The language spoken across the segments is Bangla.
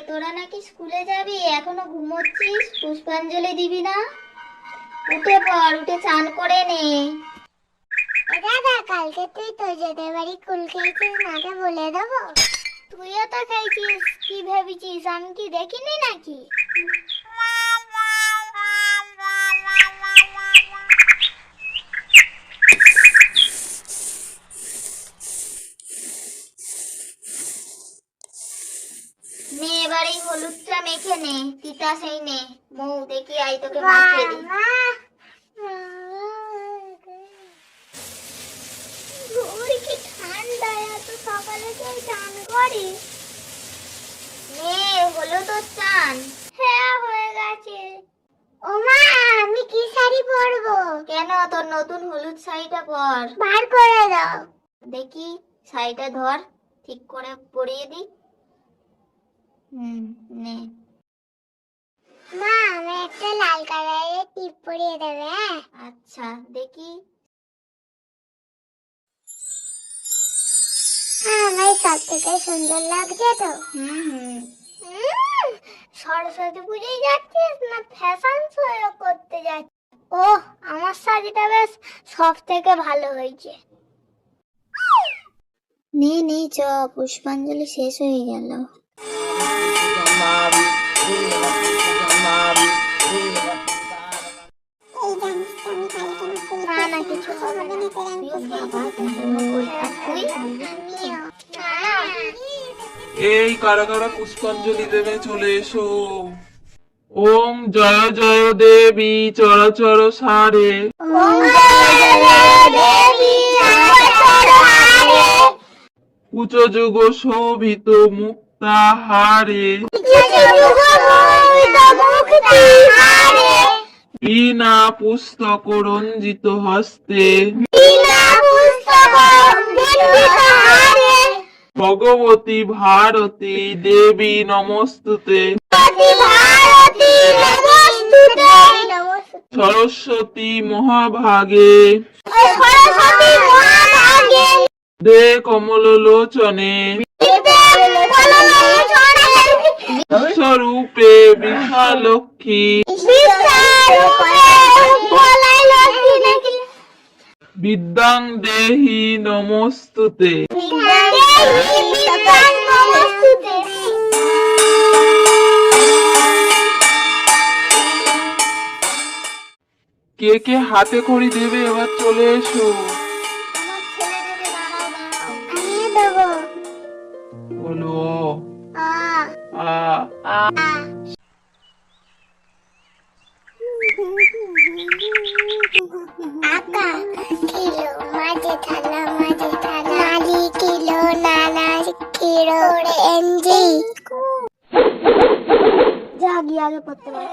তোরা নাকি স্কুলে যাবি, এখনো ঘুমোচ্ছিস? পুষ্পাঞ্জলি দিবি না? উঠে পড়, উঠে চান করে নে। দাদা, কালকে তুই তোজদের বাড়ি কুল খেয়েছিস, মাকে বলে দেবো? তুইও তো খাইছিস, কি ভেবেছিস আমি কি দেখিনি নাকি? নে এবার এই হলুদটা মেখে নে, তিতা সেই নে। মৌ দেখি আই তোকে মাখিয়ে দিই। ওরে কি ঠান্ডা, এত সকালে কেউ চান করে? নে হলো তোর চান। হ্যাঁ হয়ে গেছে। ওমা, আমি কি শাড়ি পরবো? কেন, তোর নতুন হলুদ শাড়িটা পর। বার করে দাও। দেখি শাড়িটা ধর, ঠিক করে পরিয়ে দি। নে। মা, আমি একটা লাল কালারের টিপ পরিয়ে দেবে? হ্যাঁ। আচ্ছা দেখি। আমার সব থেকে সুন্দর লাগছে তো। সরস্বতী পুজোয় যাচ্ছিস না ফ্যাশন শো করতে যাচ্ছিস? ও, আমার শাড়িটা বেশ সব থেকে ভালো হয়েছে। নে নে চ, পুষ্পাঞ্জলি শেষ হয়ে গেল। না না, কিছু হবে না। এই কারা কারা পুষ্পাঞ্জলি দেবে চলে এসো। ওম জয় জয় দেবী চরাচর সারে, উচ্চ যুগ শোভিত মুক্তাহারে, বিনা পুস্তক রঞ্জিত হস্তে, ভগবতী ভারতী দেবী নমস্তুতে, সরস্বতী মহাভাগে, দে কমল লোচনে, স্বরূপে বিশালক্ষী, বিদ্যাং দেহি নমস্তুতে। কে কে হাতে খড়ি দেবে এবার চলে এসো। বলো আ। আকা কিলো মাঝে থালা মাঝে থালা, নালি কিলো নানা কিলো এনজি। যা গিয়ে আগে পড়তে পার।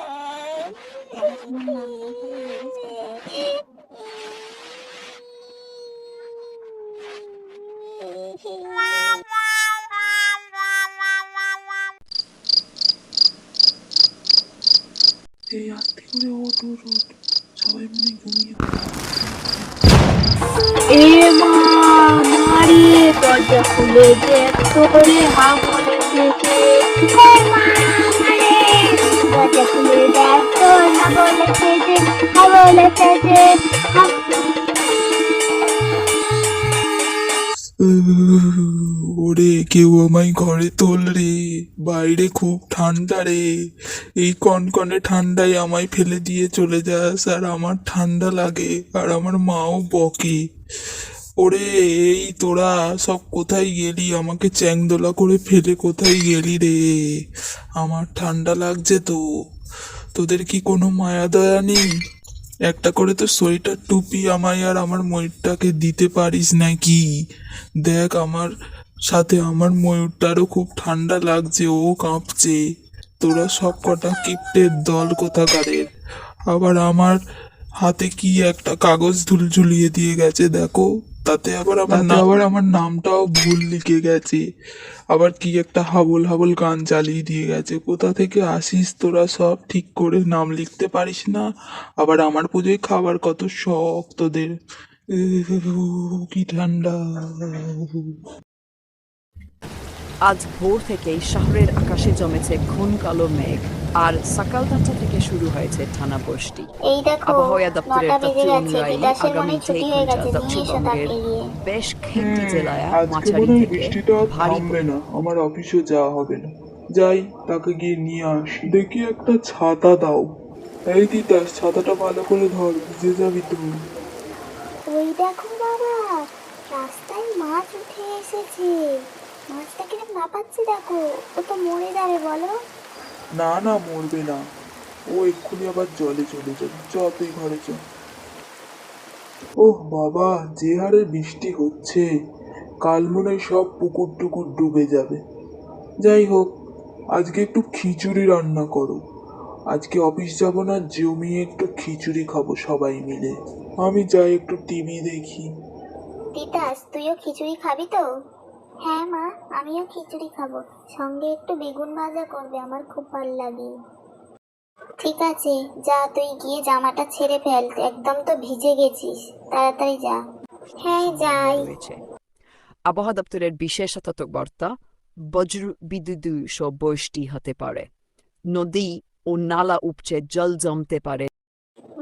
এই আস্তে করে ওঠ ওঠ ওঠ, সবাই মনে ঘুমিয়ে এ মা, মারি দরজা খুলে দেখ তোরে হা বলেছে। দরজা খুলে দেখ, তোর না বলেছে যে, হা বলেছে যে। ওরে কেউ আমায় ঘরে তোল রে, বাইরে খুব ঠান্ডা রে। এই কনকনে ঠান্ডায় আমায় ফেলে দিয়ে চলে যাস, আর আমার ঠান্ডা লাগে, আর আমার মাও বকে। ওরে এই তোরা সব কোথায় গেলি, আমাকে চ্যাংদোলা করে ফেলে কোথায় গেলি রে? আমার ঠান্ডা লাগছে তো। তোদের কি কোনো মায়া দয়া নেই? একটা করে তো সোয়েটার টুপি আমায় আর আমার ময়ূরটাকে দিতে পারিস নাকি? দেখ আমার সাথে আমার ময়ূরটারও খুব ঠান্ডা লাগছে, ও কাঁপছে। তোরা সব কটা কিপ্টের দল কোথাকারের। আবার আমার হাতে কি একটা কাগজ ঝুলিয়ে দিয়ে গেছে দেখো, তাতে আবার আমার নামটাও ভুল লিখে গেছে। আবার কি একটা হাবল হাবল গান চালিয়ে দিয়ে গেছে। কোথা থেকে আসিস তোরা সব, ঠিক করে নাম লিখতে পারিস না? আবার আমার পুজোয় খাবার কত শখ তোদের। কি ঠান্ডা। আজ ভোর থেকেই শহরের আকাশে জমেছে ঘন কালো মেঘ, আর সকাল 10টা থেকে শুরু হয়েছে টানা বৃষ্টি। এই দেখো আবহাওয়া দপ্তরের 9টা তথ্য বেজে গেছে, অনুযায়ী বিকাশের আগামী মনে ছুটি হয়ে 2 ঘন্টা গেছে, নিয়ে এসো দক্ষিণবঙ্গের তাকে গিয়ে। বেশ কয়েকটি জেলায় আজকে মাঝারি মনে হয় থেকে বৃষ্টিটা আর ভারী থামবে না, আমার অফিসে যাওয়া হবে না। যাই, তাকে গিয়ে নিয়ে আসি। দেখি একটা ছাতা দাও। এই তিতাস, ছাতাটা ভালো করে ধর, ভিজে যাবি তুই। ওই দেখো বাবা, রাস্তায় মাছ উঠে এসেছে। মাছটা কিরম লাফাচ্ছে দেখো, ও তো মরে যাবে বলো। না না, মরবে না, ও এক্ষুনি আবার জলে চলে যাবে। চ, তুই ঘরে চ। ওহ বাবা, যে হারে বৃষ্টি হচ্ছে, কাল মনে হয় সব পুকুর টুকুর ডুবে যাবে। যাই হোক, আজকে একটু খিচুড়ি রান্না করো। আজকে অফিস যাব না, জমিয়ে একটু খিচুড়ি খাবো সবাই মিলে। আমি যাই একটু টিভি দেখি। তিতাস, তুইও খিচুড়ি খাবি তো? হ্যাঁ মা, আমিও খিচুড়ি খাবো, সঙ্গে একটু বেগুন ভাজা করবে, আমার খুব ভালো লাগে। ঠিক আছে, যা তুই গিয়ে জামাটা ছেড়ে ফেল, একদম তো ভিজে গেছিস, তাড়াতাড়ি যা। হ্যাঁ যাই। রয়েছে। আবহাওয়া দপ্তরের বিশেষ সতর্কবার্তা, বজ্র বিদ্যুৎ সহ বৃষ্টি হতে পারে, নদী ও নালা উপচে জল জমতে পারে।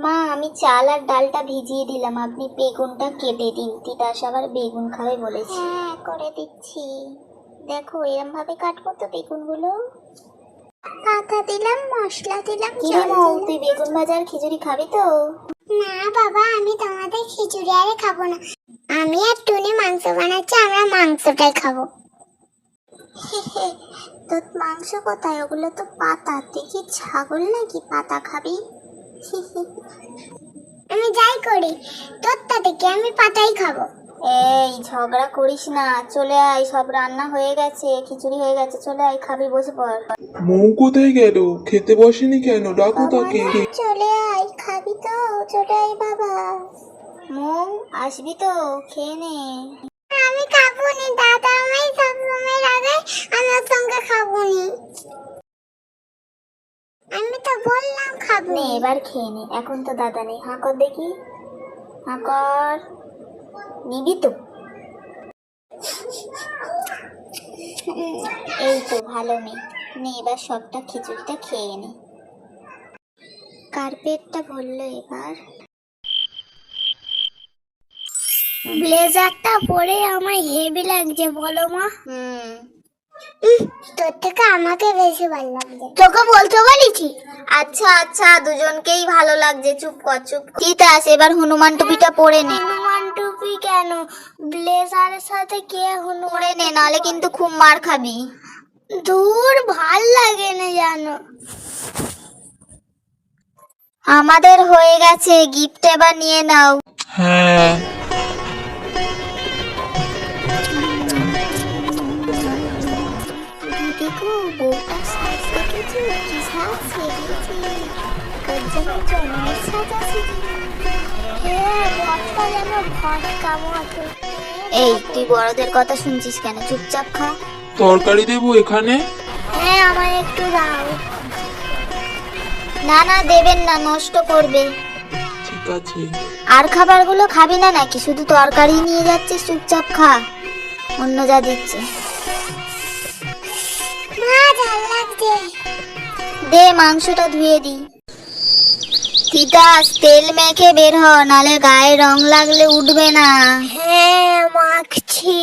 মা, আমি চাল আর ডালটা ভিজিয়ে দিলাম, আপনি বেগুনটা কেটে দিন, তিতাস আবার বেগুন খাবে বলেছি। হ্যাঁ, করে দিচ্ছি। দেখো এরম ভাবে কাটবো তো বেগুনগুলো। পাতা দিলাম, মশলা দিলাম, কি রে জল মৌ, দিলাম। তুই বেগুন ভাজার খিচুড়ি খাবি তো? না বাবা, আমি তোমাদের খিচুড়ি আরে খাবো না। আমি আর টুনি মাংস বানাচ্ছি, আমরা মাংসটাই খাবো। তোর মাংস কোথায়? ওগুলো তো পাতা, তুই কি ছাগল নাকি পাতা খাবি? আমি যাই করি, তোর তাতে কি, আমি পাতাই খাবো। এই ঝগড়া করিস না, চলে আয়, সব রান্না হয়ে গেছে, খিচুড়ি হয়ে গেছে, চলে আয়, খাবি, বসে পড়। মৌ কোথায় গেল? খেতে বসেনি কেন? ডাকো তাকে। চলে আয়, খাবি তো? চলে আয় বাবা। মৌ, আসবি তো? খেয়ে নে। আমি খাবো নি, দাদা আমায় সবসময় রাগায়, আমি ওর সঙ্গে খাবো নি। আমি তো বললাম খাবো নে নি। এবার খেয়ে নে, এখন তো দাদা নেই। হাঁ কর দেখি, হাঁ কর। নিবি তো? এই তো ভালো মেয়ে, নে এবার সবটা খিচুড়িটা খেয়ে নে। কার পেটটা ভরলো এবার? ব্লেজারটা পরে আমার হেভি লাগছে, বলো মা? তোর থেকে আমাকে বেশি ভালো লাগছে। তোকে বলতে বলেছি। আচ্ছা আচ্ছা, দুজনকেই ভালো লাগছে, চুপ কর চুপ কর। তিতাস, এবার হনুমান টুপিটা পরে নে। হনুমান টুপি কেন? ব্লেজারের সাথে কে হনুমান? পরে নে, নাহলে কিন্তু খুব মার খাবি। দূর, ভাল লাগে না জানো। আমাদের হয়ে গেছে, গিফট এবার নিয়ে নাও। হ্যাঁ, দেখো বউটা সাজ দেখেছো, কি সাজ সেজেছে, গজ্জামের জন্মের সাজ আছে। এই তুই বড়দের কথা শুনছিস কেন? চুপচাপ খা। তরকারি দেবো এখানে? হ্যাঁ, আমায় একটু দাও। না না, দেবেন না, নষ্ট করবে। ঠিক আছে। আর খাবারগুলো খাবি না নাকি? শুধু তরকারি নিয়ে যাচ্ছিস, চুপচাপ খা, অন্য যা দিচ্ছে। মা, ভাল লাগছে। দে, মাংসটা ধুয়ে দি। তিতাস, তেল মেখে বের হ, নালে গায়ে রং লাগলে উঠবে না। হ্যাঁ, মাখছি।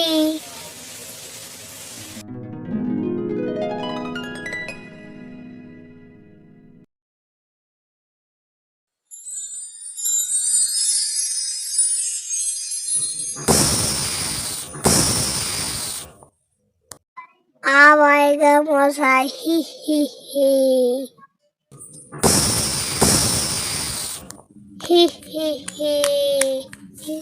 आएगा मजा, ही ही ही হি হি হি।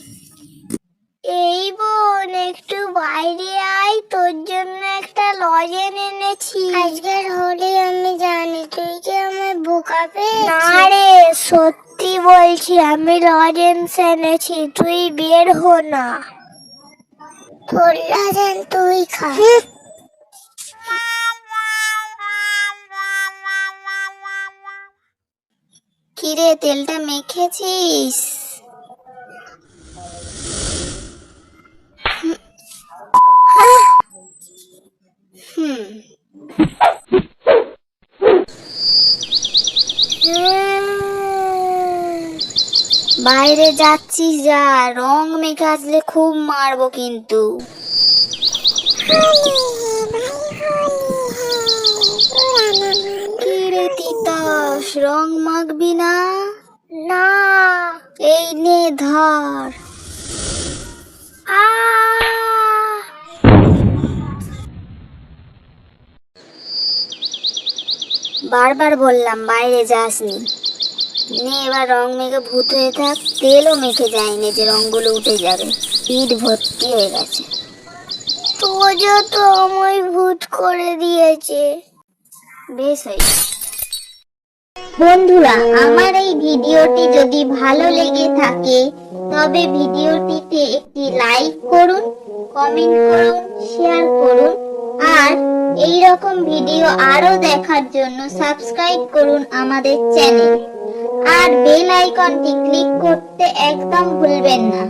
এই বোন, একটু বাইরে আয়, তোর জন্য একটা লজেন এনেছি। আজকের হোলি আমি জানি, তুই কি আমায় বোকা পেয়েছিস? না রে, সত্যি বলছি, আমি লজেন্স এনেছি, তুই বের হো না। তোর লজেন তুই খা। কিরে, তেলটা মেখেছিস? বাইরে যাচ্ছিস যা, রং মেখে আসলে খুব মারবো কিন্তু। কি রে তিতাস, রং মাখবি না? না। এই নে ধর। বারবার বললাম বাইরে যাসনি। নে এবার রং মেখে ভূত হয়ে থাক। তেলও মেখে যায়নি যে রংগুলো উঠে যাবে, পিঠ ভর্তি হয়ে গেছে। তোজো তো আমায় ভূত করে দিয়েছে। বেশ হয়েছে। বন্ধুরা, আমার এই ভিডিওটি যদি ভালো লেগে থাকে তবে ভিডিওটিতে একটি লাইক করুন, কমেন্ট করুন, শেয়ার করুন, আর এই রকম ভিডিও আরো দেখার জন্য সাবস্ক্রাইব করুন আমাদের চ্যানেল, আর বেল আইকনটি ক্লিক করতে একদম ভুলবেন না।